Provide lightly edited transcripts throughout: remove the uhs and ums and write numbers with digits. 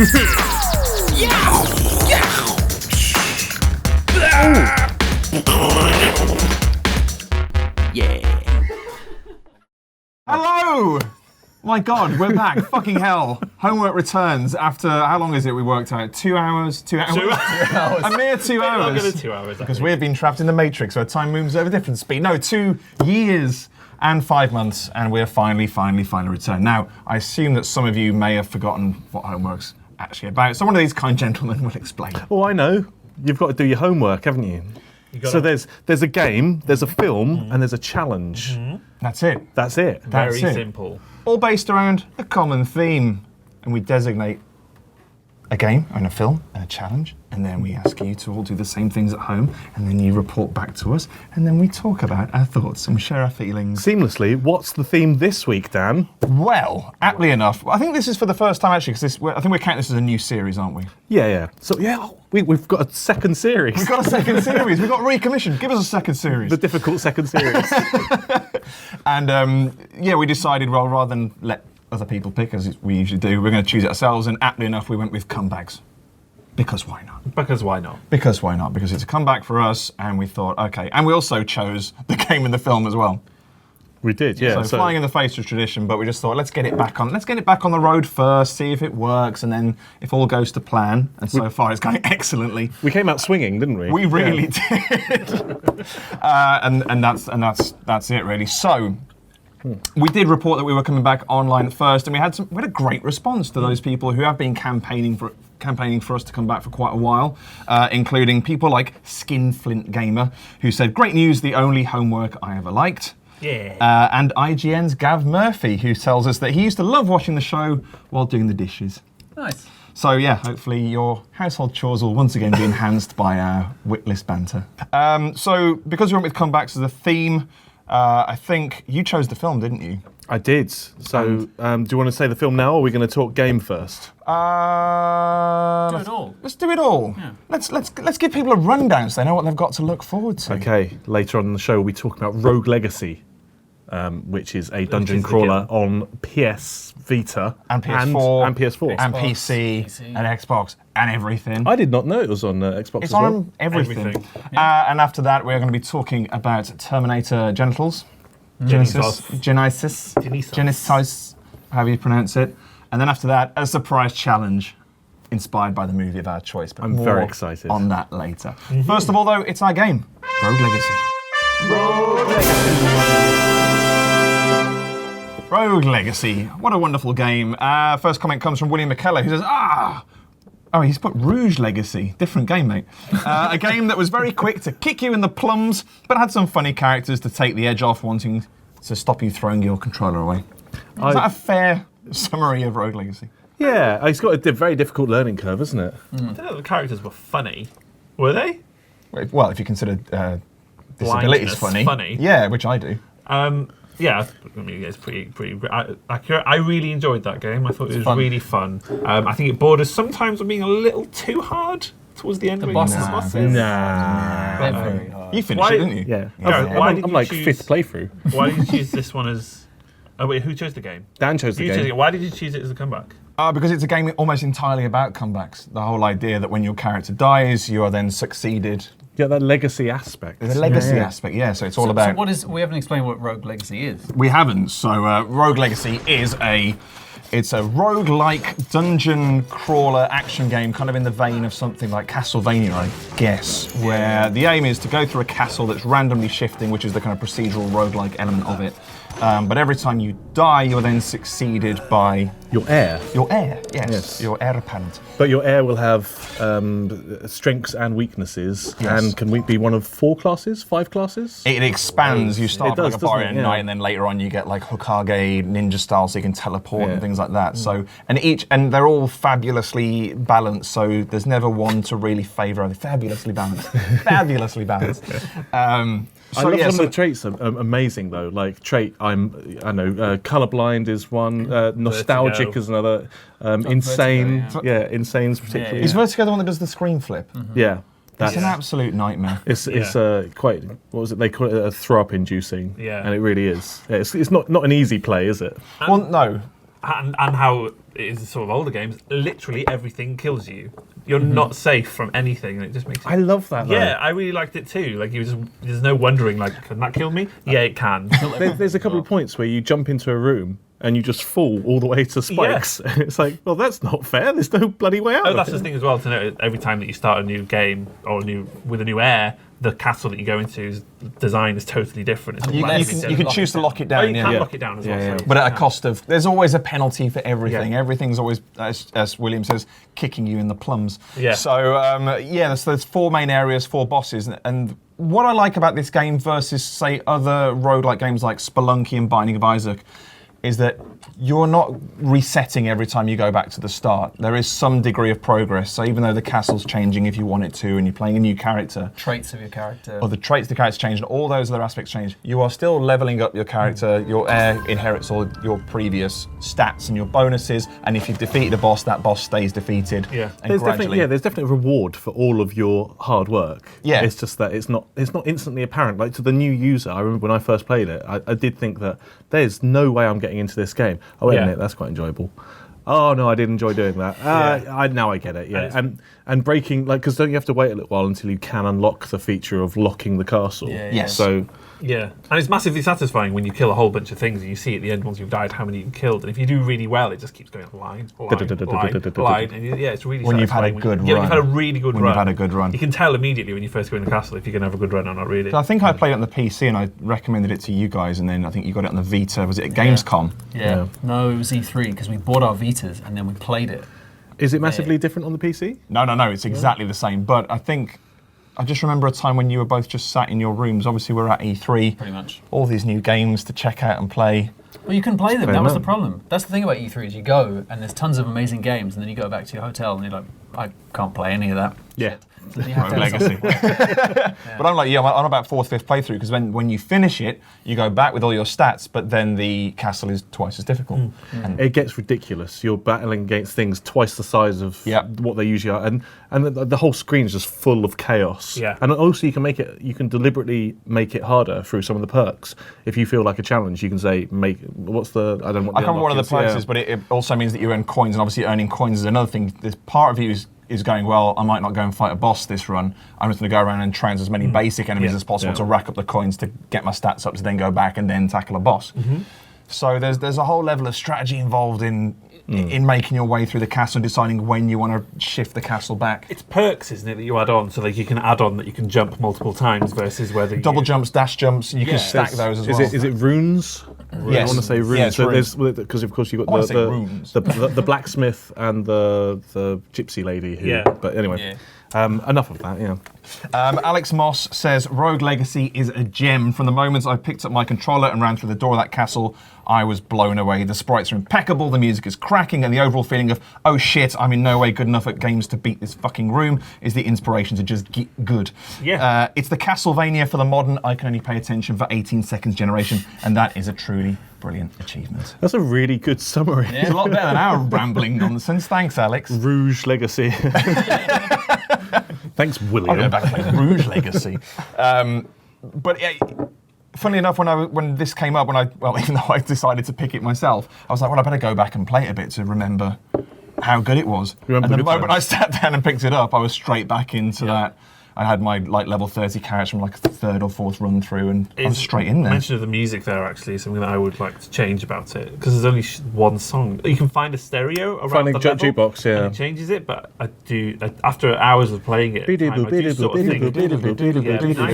Hello! My God, we're back. Fucking hell. Homework returns after, how long is it we worked out? 2 hours? 2 hours? 2 hours. A mere 2 hours. Longer than 2 hours, because we've been trapped in the Matrix where time moves at a different speed. No, 2 years and 5 months, and we're finally returned. Now, I assume that some of you may have forgotten what homework's actually about, so one of these kind gentlemen will explain. Oh, I know. You've got to do your homework, haven't you? So there's a game, there's a film, and there's a challenge. That's it. That's it. Very simple. All based around a common theme. And we designate a game and a film and a challenge, and then we ask you to all do the same things at home, and then you report back to us, and then we talk about our thoughts and we share our feelings. Seamlessly, what's the theme this week, Dan? Well, aptly enough, I think this is for the first time actually, because I think we're counting this as a new series, aren't we? Yeah. So, we've got a second series. We've got a second series. We've got recommissioned. Give us a second series. The difficult second series. And we decided, well, rather than let other people pick, as we usually do, we're going to choose it ourselves, and aptly enough, we went with comebacks. Because why not? Because why not? Because why not? Because it's a comeback for us, and we thought, okay. And we also chose the game and the film as well. We did, yeah. So flying in the face of tradition, but we just thought, let's get it back on the road first, see if it works, and then if all goes to plan, and so far it's going excellently. We came out swinging, didn't we? We really did. and that's it really. So we did report that we were coming back online at first, and we had a great response to those people who have been campaigning for us to come back for quite a while, including people like Skinflint Gamer, who said, "Great news, the only homework I ever liked." Yeah. And IGN's Gav Murphy, who tells us that he used to love watching the show while doing the dishes. Nice. So yeah, hopefully your household chores will once again be enhanced by our witless banter. So because we went with comebacks as a theme, I think you chose the film, didn't you? I did. So do you want to say the film now, or are we going to talk game first? Do it all. Let's do it all. Yeah. Let's give people a rundown so they know what they've got to look forward to. Okay, later on in the show we'll be talking about Rogue Legacy, which is a dungeon crawler on PS Vita and PS4 and PS4 and PC and Xbox and everything. I did not know it was on Xbox. It's as well. on everything. And after that, we're going to be talking about Terminator Genitals. Genisys, however you pronounce it. And then after that, a surprise challenge inspired by the movie of our choice. But I'm very excited. On that later. First of all, though, it's our game, Rogue Legacy. Rogue Legacy. What a wonderful game. First comment comes from William McKellar, who says, Oh, he's put Rouge Legacy. Different game, mate. A game that was very quick to kick you in the plums, but had some funny characters to take the edge off, wanting to stop you throwing your controller away. Is that a fair summary of Rogue Legacy? Yeah, it's got a very difficult learning curve, isn't it? I don't know if the characters were funny. Were they? Well, if you consider disabilities funny. Yeah, which I do. Yeah, I mean, it's pretty accurate. I really enjoyed that game. I thought it was really fun. I think it bored us sometimes on being a little too hard towards the end. The bosses. Nah. They're very hard. You finished it, didn't you? Yeah. Gareth, I'm like fifth playthrough. Why did you choose this one as... Oh wait, who chose the game? Dan chose the game. Why did you choose it as a comeback? Because it's a game almost entirely about comebacks. The whole idea that when your character dies, you are then succeeded. Yeah, that legacy aspect. There's a legacy aspect, yeah. So it's all about. So we haven't explained what Rogue Legacy is. We haven't. So Rogue Legacy is it's a roguelike dungeon crawler action game, kind of in the vein of something like Castlevania, I guess, where the aim is to go through a castle that's randomly shifting, which is the kind of procedural roguelike element of it. But every time you die, you're then succeeded by your heir. Your heir, yes. Your heir apparent. But your heir will have strengths and weaknesses, and can we be one of 4 classes, 5 classes? It expands. You start like a barbarian it? knight, and then later on you get like Hokage ninja style, so you can teleport and things like that. So and they're all fabulously balanced. So there's never one to really favour other. Fabulously balanced. Fabulously balanced. I love some of the traits. Amazing though. Like trait, colorblind is one. Nostalgic Vertigo. is another. Insane, Vertigo, insane's particularly. Is Vertigo the one that does the screen flip? Yeah. It's an absolute nightmare. It's quite, what was it, they call it a throw-up inducing. Yeah. And it really is. It's not an easy play, is it? Well, no. and how it is sort of older games, literally everything kills you. You're not safe from anything, and it just makes. I love that. Though. Yeah, I really liked it too. Like there's no wondering. Like, can that kill me? Yeah, it can. There's a couple of points where you jump into a room and you just fall all the way to spikes. Yeah. It's like, well, that's not fair. There's no bloody way out. Oh, that's the thing as well. To know every time that you start a new game or with a new air, the castle that you go into's design is totally different. You can choose to lock it down. Oh, you can lock it down as well. Yeah. But at a cost of, there's always a penalty for everything. Yeah. Everything's always, as William says, kicking you in the plums. Yeah. So, there's 4 main areas, 4 bosses. And what I like about this game versus, say, other roguelike games like Spelunky and Binding of Isaac is that you're not resetting every time you go back to the start. There is some degree of progress. So even though the castle's changing if you want it to, and you're playing a new character, traits of your character, or the traits of the character change, and all those other aspects change, you are still leveling up your character. Your heir inherits all your previous stats and your bonuses, and if you've defeated a boss, that boss stays defeated. Yeah. And there's definitely a reward for all of your hard work. Yeah. It's just that it's not instantly apparent. Like to the new user, I remember when I first played it, I did think that there's no way I'm getting into this game. Oh wait a minute, that's quite enjoyable. Oh no, I did enjoy doing that. Now I get it. Yeah, and breaking, like, because don't you have to wait a little while until you can unlock the feature of locking the castle? Yes. So. Yeah, and it's massively satisfying when you kill a whole bunch of things and you see at the end once you've died how many you've killed. And if you do really well, it just keeps going line. And it's really when you've had a good run. Yeah, when you've had a really good run. When you've had a good run. You can tell immediately when you first go in the castle if you're going to have a good run or not, really. So I think I played it on the PC and I recommended it to you guys, and then I think you got it on the Vita. Was it at Gamescom? Yeah. No, it was E3 because we bought our Vitas and then we played it. Is it massively different on the PC? No. It's exactly the same. But I just remember a time when you were both just sat in your rooms. Obviously, we're at E3. Pretty much. All these new games to check out and play. Well, you couldn't play them. That was the problem. That's the thing about E3 is you go and there's tons of amazing games, and then you go back to your hotel and you're like, I can't play any of that. Yeah. Rogue Legacy. But I'm like, I'm about 4th, 5th playthrough, because when you finish it, you go back with all your stats, but then the castle is twice as difficult. And it gets ridiculous. You're battling against things twice the size of what they usually are, and the whole screen is just full of chaos. Yeah. And also you can deliberately make it harder through some of the perks. If you feel like a challenge, you can say I can't remember one of the perks is, but it also means that you earn coins, and obviously earning coins is another thing. There's part of you is going, well, I might not go and fight a boss this run. I'm just going to go around and trounce as many basic enemies as possible to rack up the coins to get my stats up to then go back and then tackle a boss. So there's a whole level of strategy involved in making your way through the castle and deciding when you want to shift the castle back. It's perks, isn't it, that you add on? So like you can add on that you can jump multiple times versus whether double jumps, dash jumps, you can stack those as well. Is it runes? Yes. I want to say runes. Yeah, so there's, because of course you've got the blacksmith and the gypsy lady. But anyway, enough of that. Alex Moss says Rogue Legacy is a gem. From the moment I picked up my controller and ran through the door of that castle, I was blown away. The sprites are impeccable, the music is cracking, and the overall feeling of, oh shit, I'm in no way good enough at games to beat this fucking room is the inspiration to just get good. It's the Castlevania for the modern, I can only pay attention for 18 seconds generation, and that is a truly brilliant achievement. That's a really good summary. Yeah, it's a lot better than our rambling nonsense. Thanks, Alex. Rouge Legacy. Thanks, William. I'll go back and play Rouge Legacy. But funnily enough, when this came up, even though I decided to pick it myself, I was like, well, I better go back and play it a bit to remember how good it was. And the moment I sat down and picked it up, I was straight back into that. I had my level 30 character from a 3rd or 4th run through, and I was straight in there. Mention of the music there actually is something that I would like to change about it, because there's only one song. You can find a stereo around the level, jukebox, and it changes it. But after hours of playing it, I do sort of think there's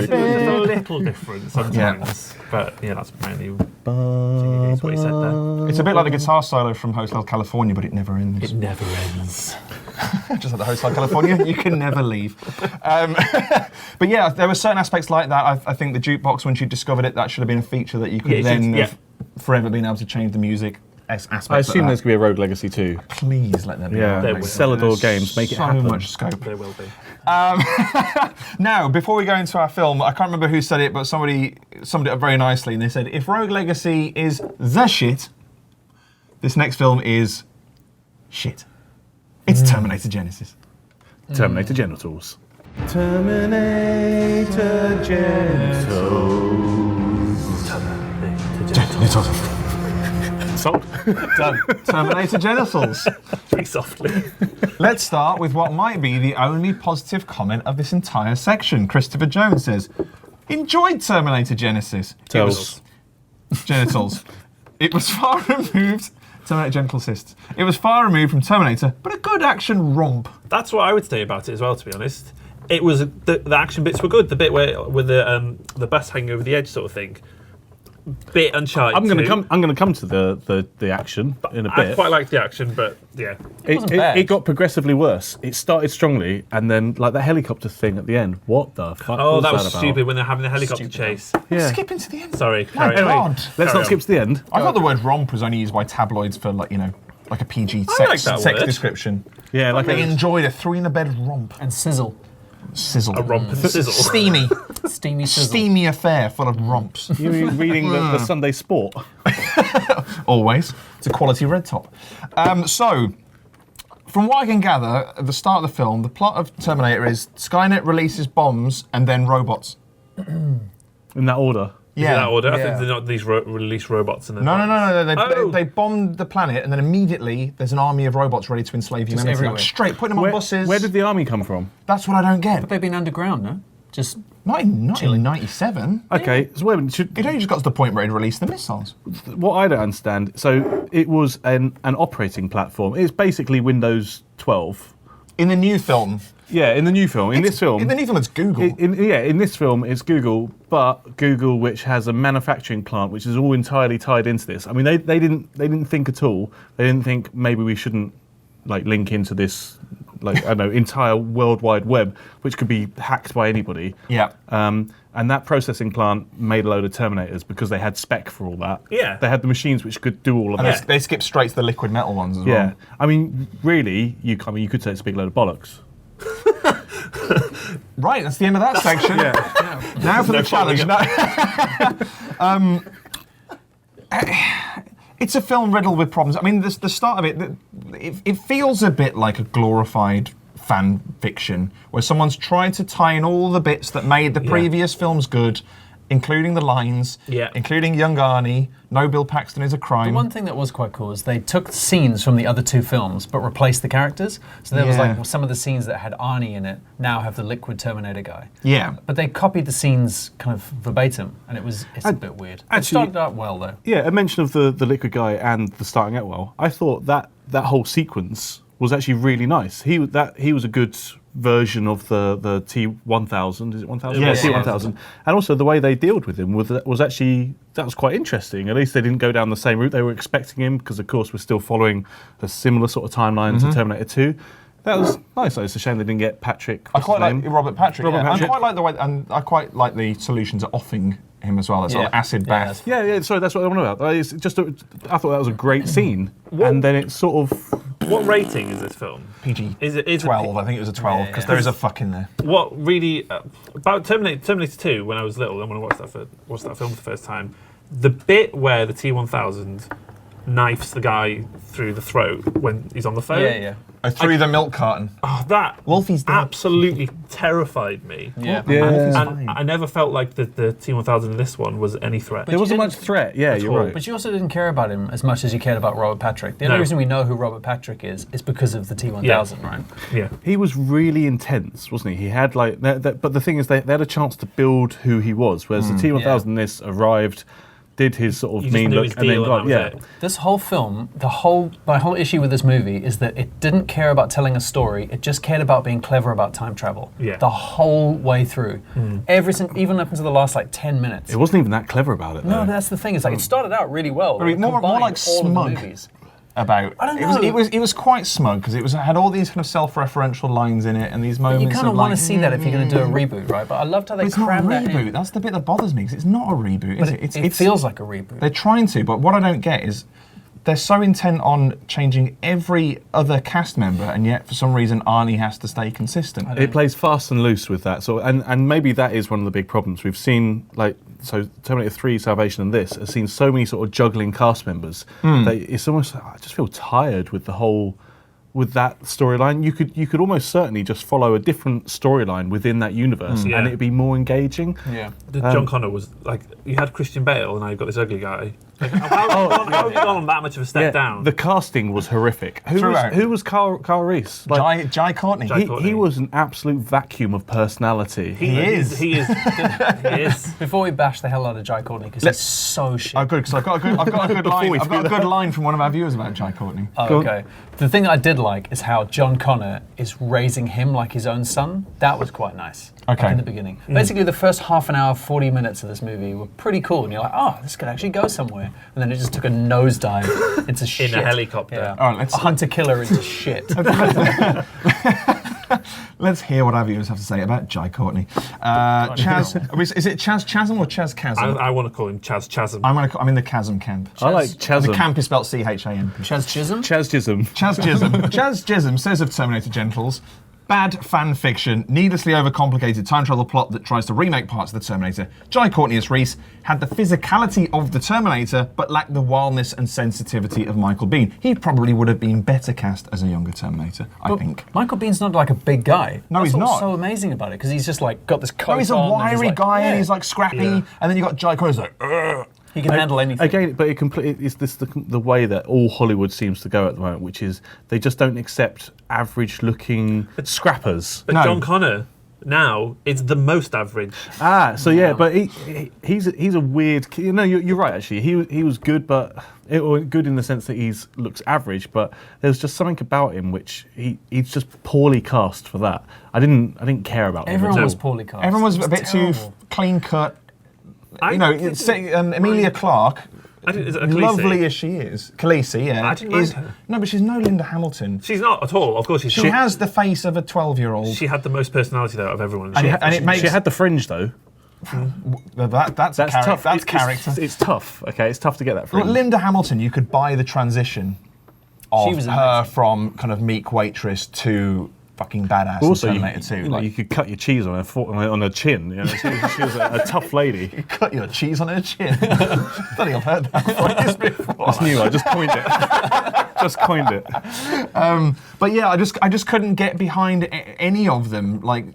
a little different sometimes. But that's mainly what he said there. It's a bit like the guitar solo from Hotel California, but it never ends. It never ends. Just like the Hotel California, you can never leave. But yeah, there were certain aspects like that. I think the jukebox, once you discovered it, that should have been a feature that you could have forever been able to change the music aspects. I assume there's going to be a Rogue Legacy 2. Please let there be. Celador Games, make it happen. So much scope. There will be. Now, before we go into our film, I can't remember who said it, but somebody summed it up very nicely, and they said, if Rogue Legacy is the shit, this next film is shit. It's Terminator Genisys. Terminator Genitals. Terminator Genitals. Genitals. Sold. Done. Terminator Genisys. Very softly. Let's start with what might be the only positive comment of this entire section. Christopher Jones says, enjoyed Terminator Genisys. Genitals. It was far removed. Terminator Genital Cysts. It was far removed from Terminator, but a good action romp. That's what I would say about it as well, to be honest. It was the action bits were good. The bit where with the bus hanging over the edge sort of thing. Bit Uncharted. I'm going to come to the action in a bit. I quite liked the action, but yeah, it got progressively worse. It started strongly, and then like the helicopter thing at the end. What the fuck? oh, was that was about? stupid when they're having the helicopter chase. Yeah. Skipping to the end. Sorry, My carry on. God. Let's not skip to the end. I thought the word romp was only used by tabloids for like a PG I like sex that word. description. Yeah, like They enjoyed a three-in-a-bed romp. And sizzle. Sizzle. A romp and sizzle. Steamy. Steamy sizzle. Steamy affair full of romps. you're reading the Sunday Sport. Always. It's a quality red top. So, from what I can gather, at the start of the film, the plot of Terminator is Skynet releases bombs and then robots. In that order. In that order. I think they're not these release robots. And No. They bombed the planet, and then immediately there's an army of robots ready to enslave humanity. everywhere. Like, straight, putting them on buses. Where did the army come from? That's what I don't get. They've been underground, no? Just Not in 97. Okay, so wait a minute. It only just got to the point where it released the missiles. What I don't understand, so it was an operating platform. It's basically Windows 12. In the new film. Yeah, in the new film. In this film. In the new film, it's Google. In this film, it's Google, but Google, which has a manufacturing plant, which is all entirely tied into this. I mean, they didn't think at all. They didn't think maybe we shouldn't like link into this, like I don't know, entire World Wide Web, which could be hacked by anybody. Yeah. And that processing plant made a load of Terminators because they had spec for all that. Yeah. They had the machines which could do all of And that. they skipped straight to the liquid metal ones as Yeah. well. I mean, really, you could say it's a big load of bollocks. Right, that's the end of that section. Now for the challenge. It's a film riddled with problems. I mean, the start of it feels a bit like a glorified fan fiction, where someone's tried to tie in all the bits that made the previous films good, including the lines, including young Arnie, no Bill Paxton is a crime. The one thing that was quite cool is they took scenes from the other two films but replaced the characters. So there was like some of the scenes that had Arnie in it now have the liquid Terminator guy. Yeah. But they copied the scenes kind of verbatim, and it's a bit weird. It started out well though. Yeah, a mention of the liquid guy and the starting out well. I thought that whole sequence was actually really nice. He was a good version of the T-1000. Is it 1000? Yeah, T-1000. And also the way they dealt with him was actually, that was quite interesting. At least they didn't go down the same route they were expecting him, because of course we're still following a similar sort of timeline to Terminator 2. That was nice. It's a shame they didn't get Patrick. I quite like Robert Patrick. Robert Patrick. I quite like the way, and I quite like the solution to offing him as well. That sort of acid bath. Yeah, sorry, that's what I want about. It's just I thought that was a great scene. And then it sort of... What rating is this film? PG. Is it 12? I think it was a 12 because there is a fuck in there. What really about Terminator 2? When I was little, and when I watched that film for the first time, the bit where the T-1000 knifes the guy through the throat when he's on the phone. Yeah. I threw the milk carton. Oh, that Wolfie's dead. absolutely terrified me. Yeah. And I never felt like the T-1000 in this one was any threat. There wasn't much threat. Yeah, you're all. right. But you also didn't care about him as much as you cared about Robert Patrick. The only reason we know who Robert Patrick is because of the T-1000, right? Yeah. He was really intense, wasn't he? He had like, but the thing is, they had a chance to build who he was, whereas the T-1000 in this arrived, did his sort of mean look, and then got, This whole film, my whole issue with this movie is that it didn't care about telling a story. It just cared about being clever about time travel. Yeah. The whole way through, even up until the last like 10 minutes. It wasn't even that clever about it. No, though. that's the thing. It's like it started out really well. More like all of smug. the movies. About I don't know. It was quite smug because it had all these kind of self-referential lines in it and these moments. You kind of want to see that if you're going to do a reboot, right? But I loved how they crammed that in. It's not a reboot. That's the bit that bothers me because it's not a reboot, is it? It feels like a reboot. They're trying to, but what I don't get is they're so intent on changing every other cast member, and yet for some reason Arnie has to stay consistent. It plays fast and loose with that. So, and maybe that is one of the big problems we've seen. Like, so Terminator 3, Salvation, and this has seen so many sort of juggling cast members that it's almost, I just feel tired with the whole, with that storyline. You could almost certainly just follow a different storyline within that universe, and it'd be more engaging. Yeah. John Connor was like, you had Christian Bale, and now you've got this ugly guy. How have you gone that much of a step down? The casting was horrific. Who was Carl Reese? Jai Courtney. He was an absolute vacuum of personality. He is. He is. Before we bash the hell out of Jai Courtney, because he's so shit. Oh, good, because I've got a good line. I've got a good line from one of our viewers about Jai Courtney. Oh, okay. The thing I did like is how John Connor is raising him like his own son. That was quite nice. Okay. Like in the beginning. Basically, the first half an hour, 40 minutes of this movie were pretty cool. And you're like, oh, this could actually go somewhere. And then it just took a nosedive into shit. In a helicopter. Yeah. All right, a hunter-killer into shit. Let's hear what our viewers have to say about Jai Courtney. Chaz, is it Chaz Chasm or Chaz Chasm? I want to call him Chaz Chasm. I'm in the Chasm camp. I like Chasm. The camp is spelled C-H-A-M. Chaz Chisholm? Chaz Chisholm. Chaz Chisholm. Chaz Chisholm says of Terminator Genitals, bad fan fiction, needlessly overcomplicated time travel plot that tries to remake parts of the Terminator. Jai Courtney as Reese had the physicality of the Terminator, but lacked the wildness and sensitivity of Michael Biehn. He probably would have been better cast as a younger Terminator, I think. Michael Bihn's not like a big guy. No, That's he's what's not. so amazing about it, because he's just like got this coat No, he's a on and wiry guy and he's like scrappy, Yeah. and then you got Jai Courtney who's like, ugh. he can handle anything. Again, but it's this the way that all Hollywood seems to go at the moment, which is they just don't accept average-looking scrappers. But No. John Connor now is the most average. But he's a weird. You know, you're right. Actually, he was good, but good in the sense that looks average. But there's just something about him which he's just poorly cast for that. I didn't care about him. Everyone at was all. poorly cast. Everyone was It a bit too terrible. clean cut. Emilia Clarke, Is it a Khaleesi? lovely as she is, Khaleesi, yeah, I didn't like her. No, but she's no Linda Hamilton. She's not at all. Of course she's She not. has the face of a 12-year-old. She had the most personality though of everyone. And it makes She had the fringe though. that's tough. That's character. It's tough. Okay, it's tough to get that Look, fringe. Linda Hamilton, you could buy the transition She of was her amazing. from kind of meek waitress to fucking badass Also, in you, Terminator 2. you know, you could cut your cheese on her chin. You know, she was a tough lady. cut your cheese on her chin. I don't think I've heard that phrase before. It's new. I just coined it. Just coined it. But yeah, I just couldn't get behind any of them. Like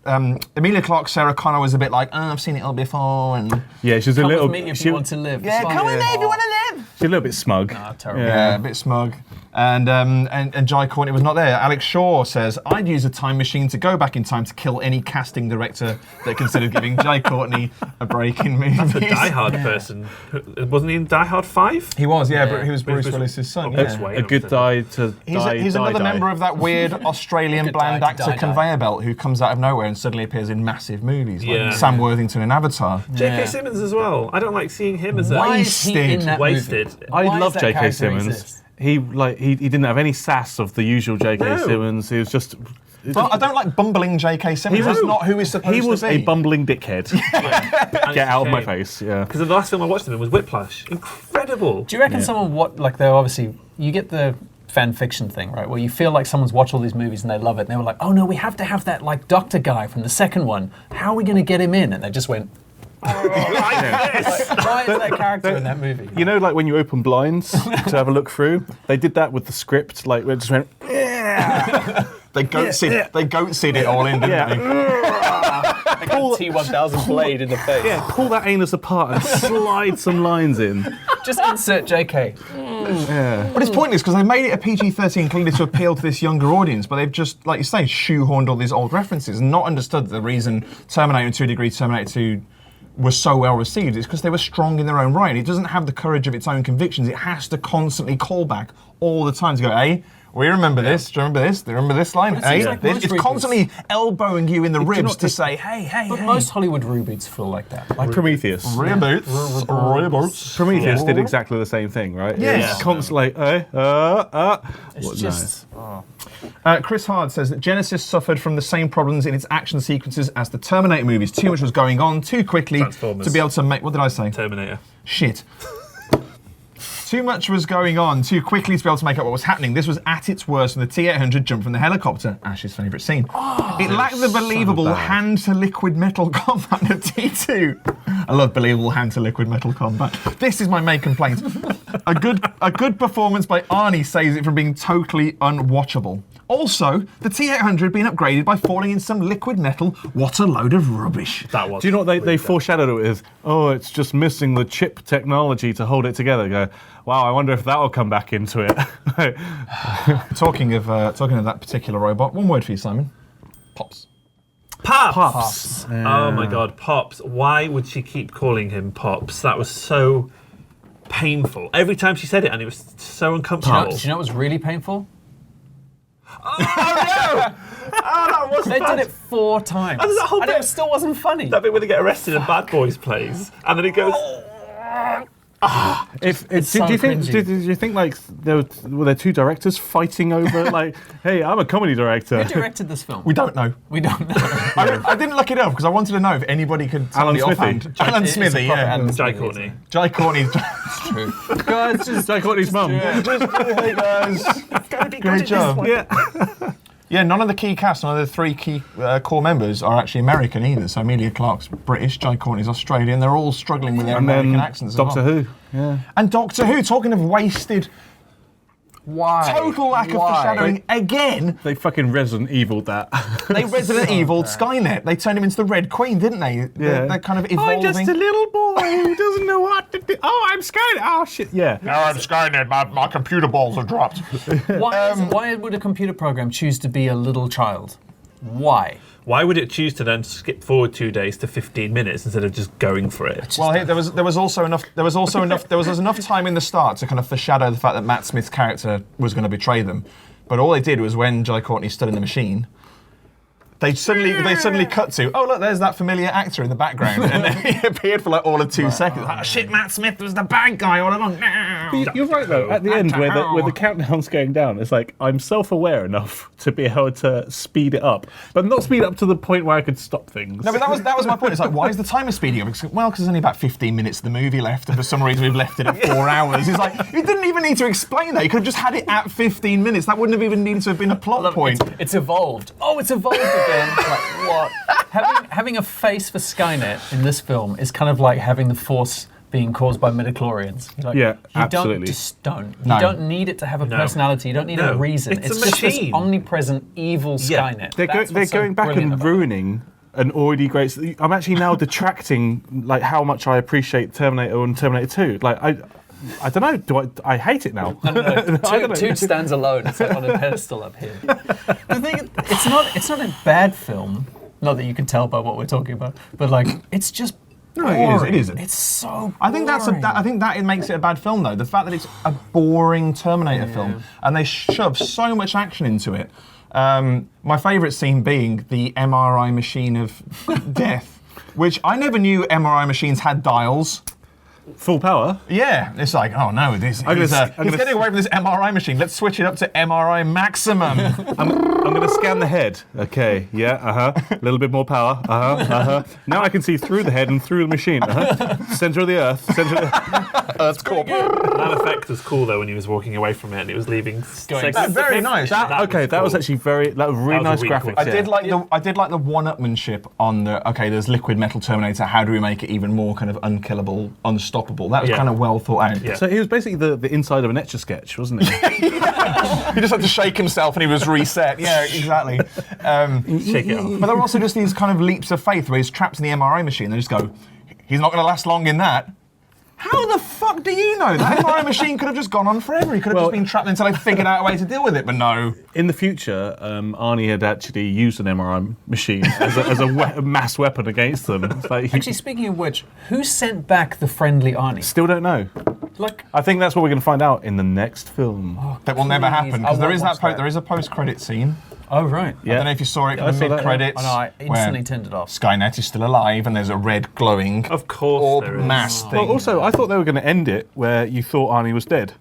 Emilia Clarke, Sarah Connor was a bit like, oh, I've seen it all before, and Yeah, she's a Come little. with me if she- you want to live. yeah, It's like, come in there if you want to live. She's a little bit smug. Ah, terrible. Yeah, a bit smug. And Jai Courtney was not there. Alex Shaw says, I'd use a time machine to go back in time to kill any casting director that considered giving Jai Courtney a break in movies. That's a Die Hard person. Wasn't he in Die Hard 5? He was, yeah, Yeah. but he was Bruce Willis's son. Oh, Yeah. Bruce Wayne. A good die to die. He's another member of that weird Australian Good bland die, actor die. conveyor belt who comes out of nowhere and suddenly appears in massive movies, like Yeah. Sam Worthington in Avatar. J.K. Yeah. Simmons as well. I don't like seeing him as Why a... is he in that Wasted. movie? I Why love does that J.K. character Simmons. exist? He didn't have any sass of the usual J.K. No. Simmons. He was just. Well, I don't like bumbling J.K. Simmons. That's not who he's supposed He to be. was a bumbling dickhead. Get out of my Shame. face. Yeah. Because the last film I watched of him was Whiplash. Incredible. Do you reckon they're obviously, you get the fan fiction thing, right? Where you feel like someone's watched all these movies and they love it, and they were like, oh no, we have to have that like doctor guy from the second one. How are we going to get him in? And they just went, Like this. why is that character in that movie? You know, like when you open blinds to have a look through, they did that with the script. Like, it just went. They goat-seed it all in, didn't they? Like a T-1000 blade in the face. Yeah, pull that anus apart and slide some lines in. Just insert JK. But it's pointless because they made it a PG-13 clearly to appeal to this younger audience, but they've just, like you say, shoehorned all these old references and not understood the reason Terminator and 2 Degrees Terminator 2 was so well received. It's because they were strong in their own right. It doesn't have the courage of its own convictions. It has to constantly call back all the time to go, hey, we remember this. Do you remember this? Do you remember this line? But it Hey, seems like most it's reboots- constantly elbowing you in the ribs not- to say, hey. But most Hollywood reboots feel like that. Like Prometheus. Reboots. Prometheus did exactly the same thing, right? Yes. It's constantly, it's just Chris Hard says that Genisys suffered from the same problems in its action sequences as the Terminator movies. Too much was going on too quickly Transformers. to be able to make... What did I say? Terminator. Shit. Too much was going on too quickly to be able to make out what was happening. This was at its worst when the T-800 jumped from the helicopter. Ash's favourite scene. It lacked the believable hand-to-liquid metal combat of T2. I love believable hand-to-liquid metal combat. This is my main complaint. A good performance by Arnie saves it from being totally unwatchable. Also, the T800 being upgraded by falling in some liquid metal. What a load of rubbish. That was. Do you know what they foreshadowed it with? Oh, it's just missing the chip technology to hold it together. Go, wow, I wonder if that will come back into it. Talking of that particular robot, one word for you, Simon. Pops. Pops! Oh my god, Pops. Why would she keep calling him Pops? That was so painful. Every time she said it, and it was so uncomfortable. Do you know what was really painful? Oh no! That was They bad. did it 4 times. And that whole and bit- it still wasn't funny. That bit where they get arrested and Bad Boys plays, and then it goes. Did so you think? cringy. Did you think like were there 2 directors fighting over like, hey, I'm a comedy director. Who directed this film? We don't know. We don't know. I didn't look it up because I wanted to know if anybody could tell Alan me Smithy. offhand. Alan It's a Smithy, proper yeah. Alan Jai Smithy, Courtney. isn't Jai Courtney's. it? True. Guys, just Jai Courtney's mum. Hey guys. Great job. Yeah, none of the key cast, none of the 3 key core members are actually American either. So Amelia Clark's British, Jai Courtney's Australian. They're all struggling with their And American then accents. Doctor as well. Who. Yeah. And Doctor Who, talking of wasted, Why? total lack of foreshadowing again. They fucking Resident Evil'd that. They Resident Evil Skynet. They turned him into the Red Queen, didn't they? They're kind of evolving. I'm just a little boy who doesn't know what to do. Oh, I'm Skynet. Oh shit. Yeah. Now I'm Skynet. My computer balls are dropped. Why would a computer program choose to be a little child? Why? Why would it choose to then skip forward 2 days to 15 minutes instead of just going for it? Well, there was also enough time in the start to kind of foreshadow the fact that Matt Smith's character was going to betray them. But all they did was when Jai Courtney stood in the machine, they suddenly cut to, oh look, there's that familiar actor in the background, and then he appeared for like all of 2 seconds. Oh shit, Matt Smith was the bad guy all along. You're right though. At the end, where the countdown's going down, it's like I'm self-aware enough to be able to speed it up, but not speed up to the point where I could stop things. No, but that was my point. It's like, why is the timer speeding up? Because there's only about 15 minutes of the movie left, and for some reason we've left it at 4 hours. It's like, you didn't even need to explain that. You could have just had it at 15 minutes. That wouldn't have even needed to have been a plot point. It's evolved. Oh, it's evolved again. Like, what? Having a face for Skynet in this film is kind of like having the Force being caused by midichlorians. Like, Yeah, you absolutely. You No. don't need it to have a personality. You don't need a reason. It's a just this machine. omnipresent evil Yeah. Skynet. They're That's what's so going back brilliant and about it. ruining an already great. I'm actually now detracting like how much I appreciate Terminator and Terminator 2. Like I don't know. I hate it now. No, I don't know. Toot stands alone. It's like on a pedestal up here. The thing, it's not a bad film. Not that you can tell by what we're talking about, but like it's just boring. it is. It's so boring. I think that makes it a bad film, though. The fact that it's a boring Terminator film, and they shove so much action into it. My favourite scene being the MRI machine of death, which I never knew MRI machines had dials. Full power. Yeah, it's like, oh no, he's getting away from this MRI machine. Let's switch it up to MRI maximum. I'm going to scan the head. Okay, yeah, a little bit more power. Now I can see through the head and through the machine. Center of the Earth. Earth's core. That effect was cool though when he was walking away from it and it was leaving. Very nice. That was actually really nice really graphics. cool. I did like the one-upmanship on the, okay, there's liquid metal Terminator, how do we make it even more kind of unkillable, unstoppable? That was kind of well thought out. Yeah. So he was basically the inside of an Etch-a-Sketch, wasn't he? He just had to shake himself and he was reset. Yeah, exactly. Shake it off. But there are also just these kind of leaps of faith where he's trapped in the MRI machine. They just go, he's not going to last long in that. How the fuck do you know? That MRI machine could have just gone on forever. He could have just been trapped until they figured out a way to deal with it, but no. In the future, Arnie had actually used an MRI machine as a mass weapon against them. It's like, Actually, speaking of which, who sent back the friendly Arnie? still don't know. Like, I think that's what we're going to find out in the next film. That will never happen, because I won't watch that. there is a post-credit scene. oh right. I don't know if you saw it I in the saw that, mid-credits. Oh, no, I instantly where turned it off. Skynet is still alive and there's a red glowing Of course orb there is. mass thing. Well, also, I thought they were going to end it where you thought Arnie was dead.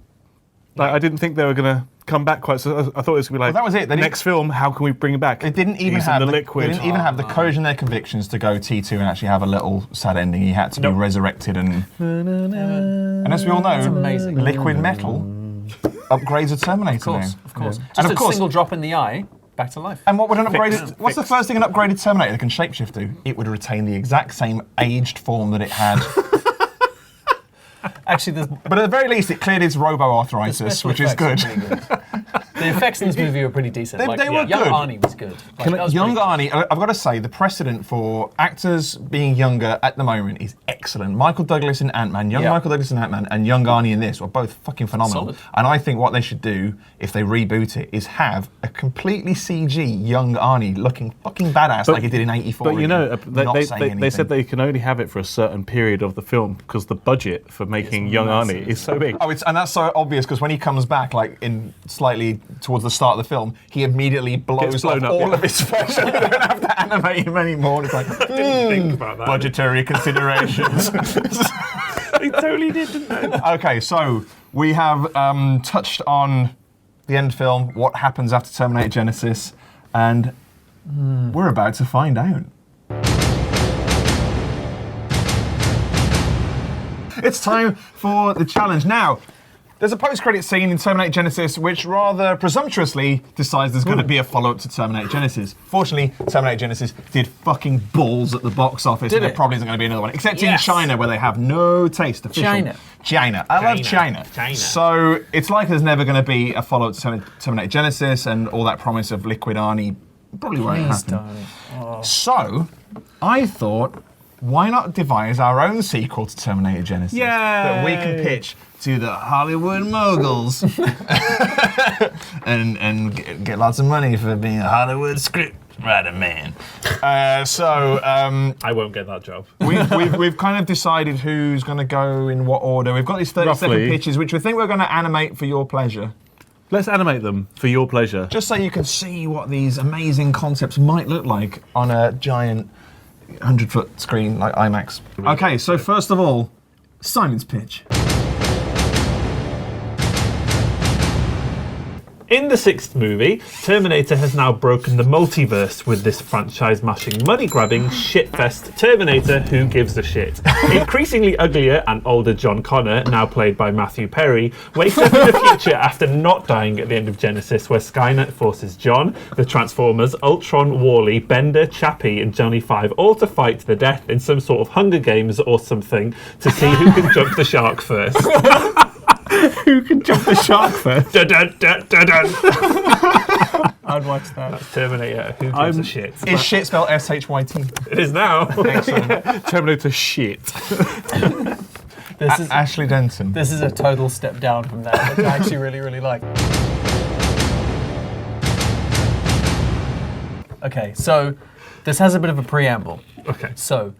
Like, I didn't think they were going to come back quite so. I thought it was going to be like, that was it. They next film, how can we bring him back? They didn't even He's in have the the liquid. They didn't even have the courage in their convictions to go T2 and actually have a little sad ending. He had to be resurrected and as we all know, That's amazing. liquid metal upgrades a Terminator now. Of course. And Just of a course- single drop in the eye, back to life. And what would an upgraded? What's the first thing an upgraded Terminator that can shapeshift do? It would retain the exact same aged form that it had. Actually, But at the very least, it cleared its robo-arthritis, which is good. The effects in this movie were pretty decent. They were young good. Arnie was good. Like, that was Young pretty Arnie, I've got to say, the precedent for actors being younger at the moment is excellent. Michael Douglas in Ant-Man, Michael Douglas in Ant-Man, and young Arnie in this were both fucking phenomenal. Solid. And I think what they should do, if they reboot it, is have a completely CG young Arnie looking fucking badass like he did in '84. But you know, not saying they anything. said they can only have it for a certain period of the film because the budget for making young Arnie is so big. Oh, and that's so obvious because when he comes back, like in slightly towards the start of the film, he immediately blows blown off up, all of his flesh. And they don't have to animate him anymore. It's like Didn't think about that. budgetary considerations. They totally did, didn't they? Okay, so we have touched on the end film, what happens after Terminator Genisys, and we're about to find out. It's time for the challenge. Now, there's a post-credit scene in Terminator Genisys which rather presumptuously decides there's going to be a follow-up to Terminator Genisys. Fortunately, Terminator Genisys did fucking balls at the box office, and there probably isn't going to be another one, except in China where they have no taste. Official. China. I love China. So it's like there's never going to be a follow-up to Terminator Genisys, and all that promise of Liquid Arnie probably won't happen. So I thought, why not devise our own sequel to Terminator Genisys that we can pitch to the Hollywood moguls and get lots of money for being a Hollywood script writer man. I won't get that job. We've kind of decided who's going to go in what order. We've got these 30-second pitches, which we think we're going to animate for your pleasure. Let's animate them for your pleasure. Just so you can see what these amazing concepts might look like on a giant 100-foot screen like IMAX. Okay, so first of all, Simon's pitch. In the sixth movie, Terminator has now broken the multiverse with this franchise-mashing, money-grabbing, shitfest Terminator Who Gives a Shit. Increasingly uglier and older John Connor, now played by Matthew Perry, wakes up in the future after not dying at the end of Genisys, where Skynet forces John, the Transformers, Ultron, Wall-E, Bender, Chappie, and Johnny Five all to fight to the death in some sort of Hunger Games or something to see who can jump the shark first. Who can jump the shark first? Dun, dun, dun, dun, dun. I'd watch that. That's Terminator Who Gives a Shit. Is shit spelled S-H-Y-T? It is now. Excellent. Terminator shit. This is Ashley Denton. this is a total step down from that, which I actually really, really like. Okay, so this has a bit of a preamble. Okay. So,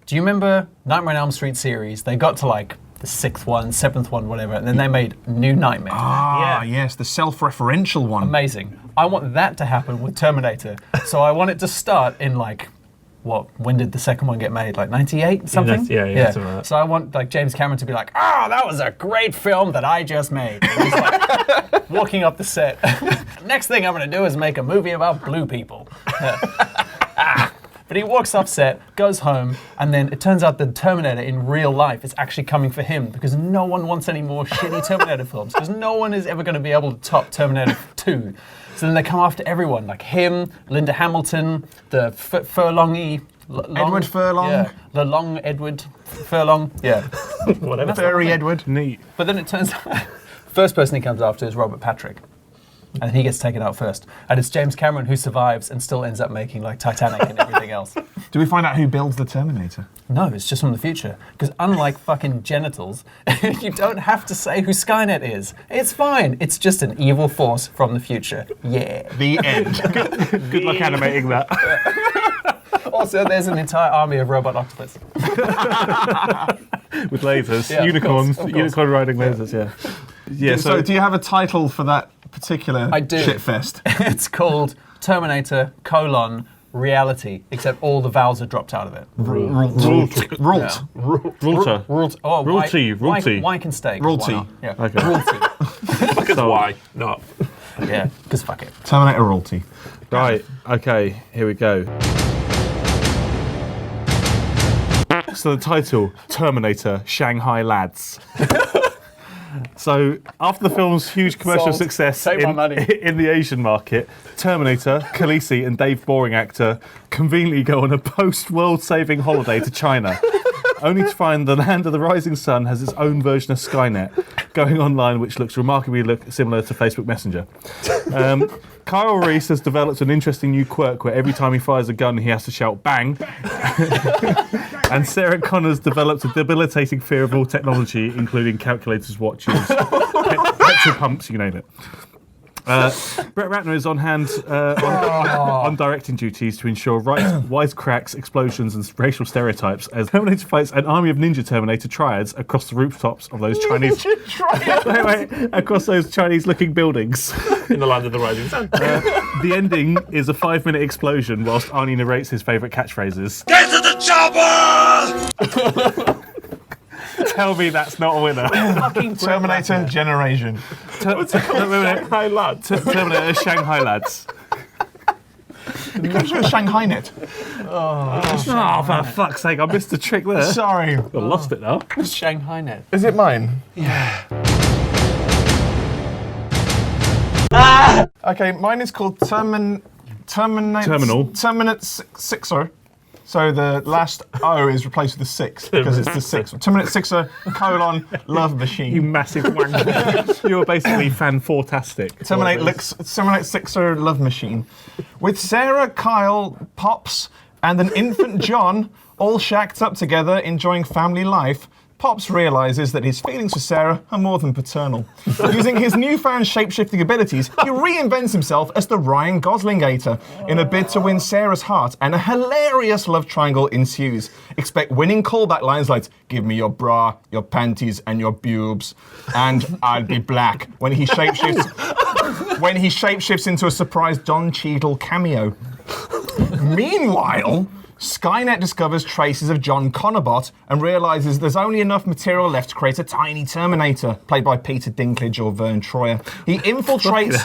do you remember Nightmare on Elm Street series? They got to like the 6th one, 7th one, whatever, and then they made New Nightmare. Ah, yes, the self-referential one. Amazing. I want that to happen with Terminator. So I want it to start in like, when did the second one get made? Like 98 something? Yeah, something like that. So I want like James Cameron to be like, that was a great film that I just made. And he's like walking up the set. Next thing I'm going to do is make a movie about blue people. But he walks off set, goes home, and then it turns out the Terminator in real life is actually coming for him because no one wants any more shitty Terminator films because no one is ever going to be able to top Terminator 2. So then they come after everyone, like him, Linda Hamilton, the Furlongy... Edward Furlong? Yeah, the long Edward Furlong. Yeah. Whatever. Furry Edward. Neat. But then it turns out, first person he comes after is Robert Patrick. And he gets taken out first. And it's James Cameron who survives and still ends up making like Titanic and everything else. Do we find out who builds the Terminator? No, it's just from the future. Because unlike fucking genitals, you don't have to say who Skynet is. It's fine. It's just an evil force from the future. Yeah. The end. Good luck animating that. Also, there's an entire army of robot octopus. With lasers. Yeah, Unicorns. of course. Unicorn riding lasers, yeah. Yeah, So do you have a title for that particular I do. shitfest? It's called Terminator: Reality, except all the vowels are dropped out of it. Rult. Rulter. Oh, Rulty. Why can stay? Rulty. Why not? Yeah. Okay. Rulty. Because why not? Yeah, because fuck it. Terminator Rulty. Right, okay, here we go. So the title, Terminator Shanghai Lads. So, after the film's huge commercial Sold. success Take my money. in the Asian market, Terminator, Khaleesi and Dave Boring actor conveniently go on a post-world saving holiday to China, only to find the land of the rising sun has its own version of Skynet. going online, which looks remarkably similar to Facebook Messenger. Kyle Reese has developed an interesting new quirk where every time he fires a gun, he has to shout "bang." And Sarah Connor's developed a debilitating fear of all technology, including calculators, watches, petrol pumps, you name it. Brett Ratner is on hand on directing duties to ensure wisecracks, explosions, and racial stereotypes as Terminator fights an army of Ninja Terminator triads across the rooftops of those Chinese across those Chinese-looking buildings. In the land of the rising sun. The ending is a 5-minute explosion whilst Arnie narrates his favourite catchphrases. Get to the chopper! Tell me that's not a winner. Terminator Generation. Shanghai lads. Terminator Shanghai lads. It comes from Shanghai Net. Oh, for fuck's sake, I missed the trick there. Sorry. I lost it now. Shanghai Net. Is it mine? Yeah. Okay, mine is called Terminate Sixer. So the last O is replaced with the 6 because it's the 6. Terminate Sixer, love machine. You massive wanker. You were basically fan-tastic. Terminate Sixer, love machine. With Sarah, Kyle, Pops, and an infant John all shacked up together enjoying family life, Pops realises that his feelings for Sarah are more than paternal. Using his newfound shape-shifting abilities, he reinvents himself as the Ryan Goslingator in a bid to win Sarah's heart, and a hilarious love triangle ensues. Expect winning callback lines like, "Give me your bra, your panties, and your boobs, and I'll be black," when he shapeshifts into a surprise Don Cheadle cameo. Meanwhile, Skynet discovers traces of John Connorbot and realises there's only enough material left to create a tiny Terminator, played by Peter Dinklage or Vern Troyer. He infiltrates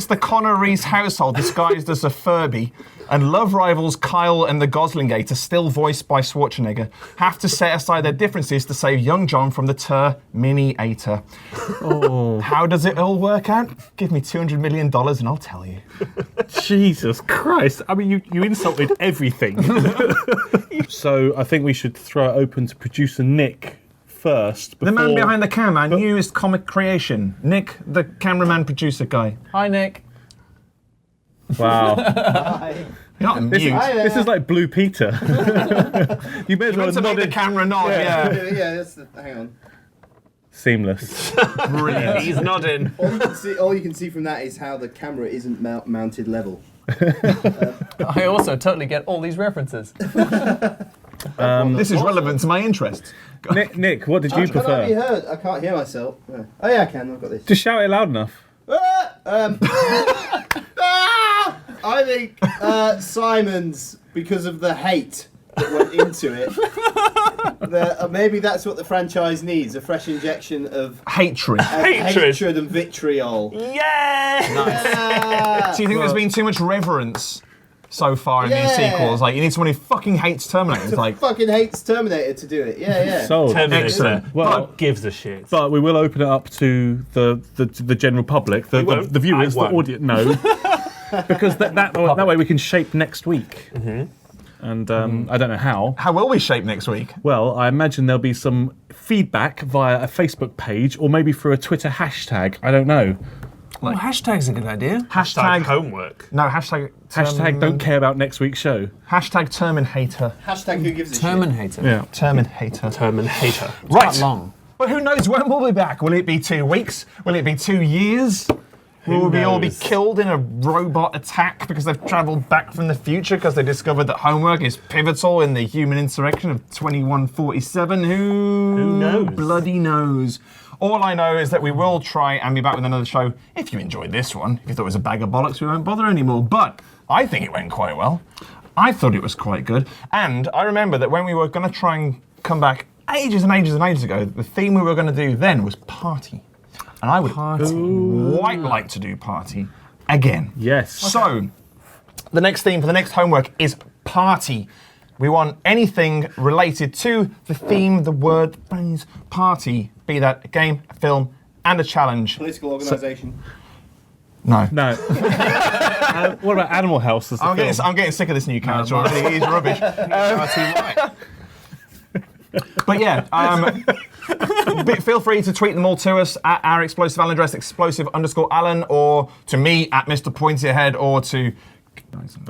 the Connor Reese household disguised as a Furby, and love rivals Kyle and the Goslingator, still voiced by Schwarzenegger, have to set aside their differences to save young John from the Terminator. Oh. How does it all work out? Give me $200 million and I'll tell you. Jesus Christ. I mean, you insulted everything. So I think we should throw it open to producer Nick first. The man behind the camera, newest comic creation. Nick, the cameraman producer guy. Hi, Nick. Wow. You're not mute. This is like Blue Peter. You may as well nod the camera nod, Yeah, hang on. Seamless. Brilliant. He's nodding. All you can see from that is how the camera isn't mounted level. I also totally get all these references. This is relevant to my interests. Nick, what did you prefer? Can I be heard? I can't hear myself. Oh yeah, I can. I've got this. Just shout it loud enough. I think Simon's, because of the hate that went into it. Maybe that's what the franchise needs, a fresh injection of hatred and vitriol. Yeah! Nice. So you think there's been too much reverence so far in these sequels? Like, you need someone who fucking hates Terminator. Like, fucking hates Terminator to do it. Yeah. So Terminator. Excellent. Well, gives a shit. But we will open it up to the general public, the viewers, the audience. No. Because that way we can shape next week. Mm-hmm. And I don't know how. How will we shape next week? Well, I imagine there'll be some feedback via a Facebook page or maybe through a Twitter hashtag. I don't know. Well, hashtag's a good idea. Hashtag homework. No, hashtag don't care about next week's show. Hashtag Terminator. Hashtag who gives a Terminator. shit. Yeah. Terminator. Terminator. Right. Quite long. But who knows when we'll be back? Will it be 2 weeks? Will it be 2 years? Will we all be killed in a robot attack because they've travelled back from the future because they discovered that homework is pivotal in the human insurrection of 2147? Who knows? Bloody knows. All I know is that we will try and be back with another show. If you enjoyed this one, if you thought it was a bag of bollocks, we won't bother anymore. But I think it went quite well. I thought it was quite good. And I remember that when we were going to try and come back ages and ages and ages ago, the theme we were going to do then was party. And I would quite like to do party again. Yes. So, the next theme for the next homework is party. We want anything related to the theme, the word, phrase, party, be that a game, a film, and a challenge. Political organisation. No. No. What about Animal House as the film? I'm getting sick of this new character already. He's rubbish. But yeah, feel free to tweet them all to us at our explosive Alan address, explosive_Alan, or to me at Mr. Pointyhead, or to.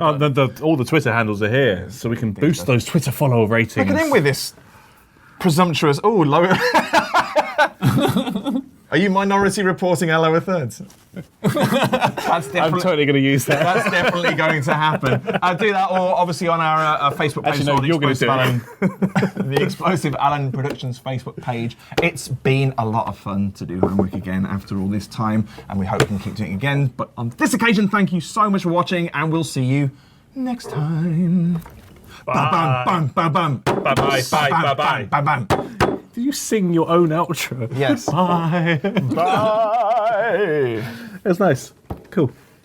All the Twitter handles are here, so we can boost those Twitter follower ratings. Look at him with this presumptuous. Oh, lower. Are you minority reporting our lower thirds? That's definitely, I'm totally going to use that. That's definitely going to happen. Do that, or obviously on our Facebook page. Actually, no, you're going to do it. The Explosive Alan Productions Facebook page. It's been a lot of fun to do homework again after all this time, and we hope we can keep doing it again. But on this occasion, thank you so much for watching, and we'll see you next time. Bye. Bam, bam, bam, bam. Bye bye bye bye bye. Bam, bam. Did you sing your own outro? Yes. Bye. Bye. It was nice. Cool.